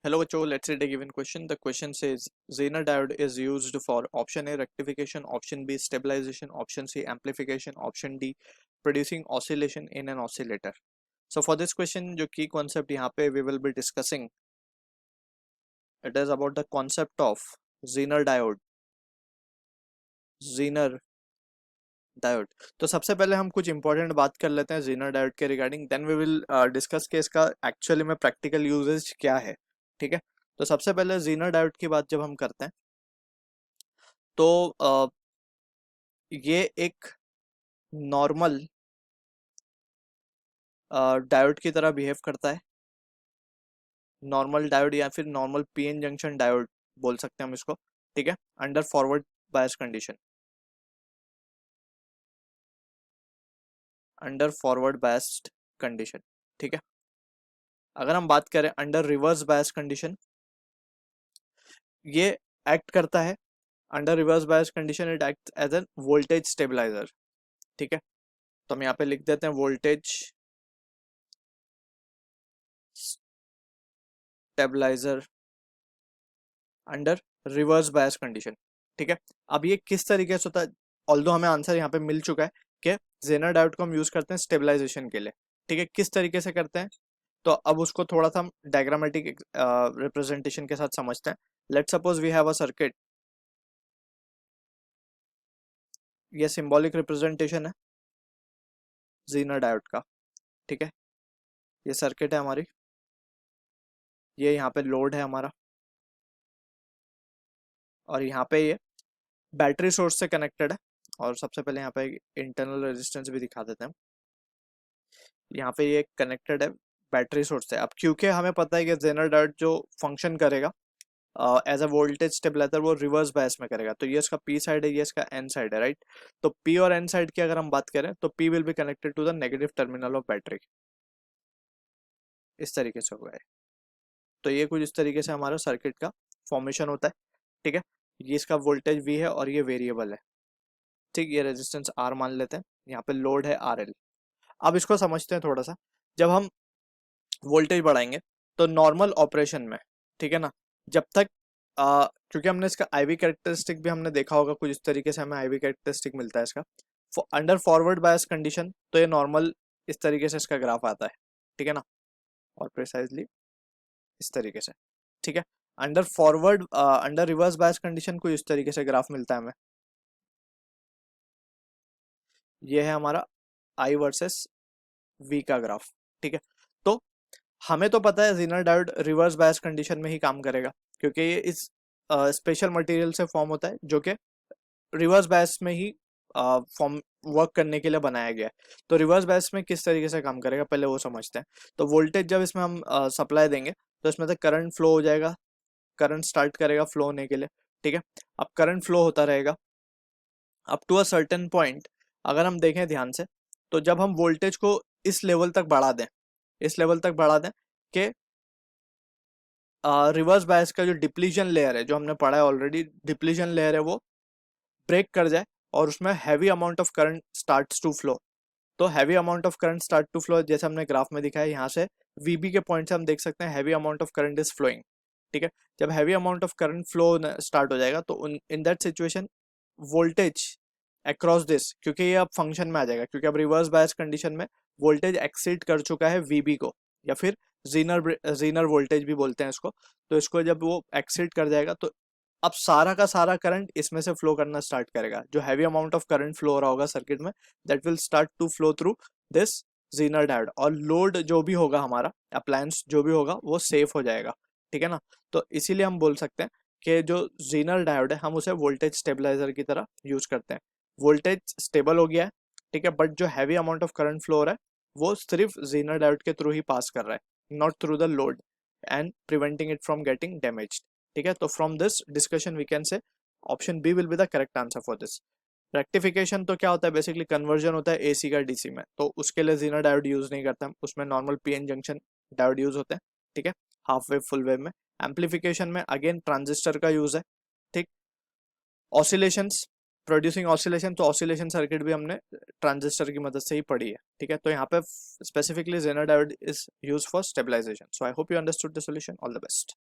Hello, Cho. Let's read a given question. The question says Zener diode is used for option A rectification, option B stabilization, option C amplification, option D producing oscillation in an oscillator. So for this question, जो key concept यहाँ पे we will be discussing, it is about the concept of Zener diode. Zener diode. तो सबसे पहले हम कुछ important बात कर लेते हैं Zener डायोड के regarding, then we will discuss के इसका एक्चुअली में प्रैक्टिकल यूजेज क्या है. ठीक है. तो सबसे पहले Zener डायोड की बात जब हम करते हैं तो ये एक नॉर्मल डायोड की तरह बिहेव करता है. नॉर्मल डायोड या फिर नॉर्मल पीएन जंक्शन डायोड बोल सकते हैं हम इसको. ठीक है. Under forward bias condition, under forward biased condition. ठीक है. अगर हम बात करें अंडर रिवर्स बायस कंडीशन, ये एक्ट करता है under reverse bias condition, it act as an voltage stabiliser. ठीक है. तो हम यहाँ पे लिख देते हैं voltage stabiliser under reverse bias condition. ठीक है. अब ये किस तरीके से होता है, ऑल्दो हमें आंसर यहाँ पे मिल चुका है कि Zener डायोड को हम यूज करते हैं स्टेबलाइजेशन के लिए. ठीक है. किस तरीके से करते हैं, तो अब उसको थोड़ा सा हम डायग्रामेटिक रिप्रेजेंटेशन के साथ समझते हैं. Let's suppose we have a circuit. ये सिंबॉलिक रिप्रेजेंटेशन है Zener डायोड का. ठीक है. ये सर्किट है हमारी, ये यहाँ पे लोड है हमारा, और यहाँ पे ये बैटरी सोर्स से कनेक्टेड है. और सबसे पहले यहाँ पे इंटरनल रेजिस्टेंस भी दिखा देते हैं. यहाँ पे ये कनेक्टेड है बैटरी सोर्स से. अब क्योंकि हमें पता है कि Zener डायोड जो फंक्शन करेगा एज अ वोल्टेज स्टेबलाइजर, वो रिवर्स बायस में करेगा. तो ये इसका पी साइड है, ये इसका एन साइड है, राइट. तो पी और एन साइड की अगर हम बात करें तो P will be connected to the negative terminal of battery. इस तरीके से होगा. तो ये कुछ इस तरीके से हमारा सर्किट का फॉर्मेशन होता है. ठीक है. ये इसका वोल्टेज वी है और ये वेरिएबल है. ठीक. ये रेजिस्टेंस आर मान लेते हैं, यहाँ पे लोड है आर एल. अब इसको समझते हैं थोड़ा सा. जब हम वोल्टेज बढ़ाएंगे तो नॉर्मल ऑपरेशन में, ठीक है ना, जब तक क्योंकि हमने इसका आईवी कैरेक्टरिस्टिक भी हमने देखा होगा, कुछ इस तरीके से हमें आईवी कैरेक्टरिस्टिक मिलता है इसका. अंडर फॉरवर्ड बायस कंडीशन तो ये नॉर्मल इस तरीके से इसका ग्राफ आता है. ठीक है ना, और प्रिसाइजली इस तरीके से. ठीक है. अंडर रिवर्स बायस कंडीशन को इस तरीके से ग्राफ मिलता है हमें. ये है हमारा आई वर्सेस वी का ग्राफ. ठीक है. तो हमें तो पता है Zener diode reverse bias condition में ही काम करेगा, क्योंकि ये इस स्पेशल मटेरियल से फॉर्म होता है जो कि रिवर्स बायस में ही फॉर्म वर्क करने के लिए बनाया गया है. तो रिवर्स बायस में किस तरीके से काम करेगा पहले वो समझते हैं. तो वोल्टेज जब इसमें हम सप्लाई देंगे तो इसमें से करंट फ्लो हो जाएगा, करंट स्टार्ट करेगा फ्लो होने के लिए. ठीक है. अब करंट फ्लो होता रहेगा up to a certain point. अगर हम देखें ध्यान से, तो जब हम वोल्टेज को इस लेवल तक बढ़ा दें, इस लेवल तक बढ़ा दें कि रिवर्स बायस का जो डिप्लीशन लेयर है, जो हमने पढ़ा है ऑलरेडी, डिप्लीशन लेयर है, वो ब्रेक कर जाए और उसमें heavy amount of current starts to flow. तो heavy amount of current start to flow, जैसे हमने ग्राफ में दिखाया, यहाँ से वीबी के पॉइंट से हम देख सकते हैं heavy amount of current is flowing. ठीक है. जब heavy amount of current flow start हो जाएगा तो in that situation voltage across this, क्योंकि ये अब फंक्शन में आ जाएगा, क्योंकि अब रिवर्स बायस कंडीशन में वोल्टेज एक्सीड कर चुका है वीबी को, या फिर जीनर वोल्टेज भी बोलते हैं इसको. तो इसको जब वो एक्सीड कर जाएगा तो अब सारा का सारा करंट इसमें से फ्लो करना स्टार्ट करेगा. जो heavy amount of current flow हो रहा होगा सर्किट में, that will start to flow through this Zener diode, और लोड जो भी होगा हमारा, अप्लायंस जो भी होगा, वो सेफ हो जाएगा. ठीक है ना. तो इसीलिए हम बोल सकते हैं कि जो Zener डायोड है हम उसे वोल्टेज स्टेबलाइजर की तरह यूज करते हैं. वोल्टेज स्टेबल हो गया है, ठीक है, बट जो heavy amount of current flow हो रहा है वो सिर्फ Zener डायोड के थ्रू ही पास कर रहा है, not through the load, and preventing it from getting damaged. ठीक है. तो from this discussion we can say option B will be the correct answer for this. Rectification तो क्या होता है, बेसिकली कन्वर्जन होता है एसी का डीसी में, तो उसके लिए Zener डायोड यूज नहीं करते हम, उसमें normal PN junction diode use होते हैं. ठीक है. हाफ वेव फुल वेव में. एम्पलीफिकेशन में अगेन ट्रांजिस्टर का यूज है. ठीक. ऑसिलेशंस, प्रोड्यूसिंग ऑसिलेशन, तो ऑसिलेशन सर्किट भी हमने ट्रांजिस्टर की मदद से ही पढ़ी है. ठीक है. तो यहाँ पे specifically Zener diode is use for stabilisation. So I hope you understood the solution. All the best.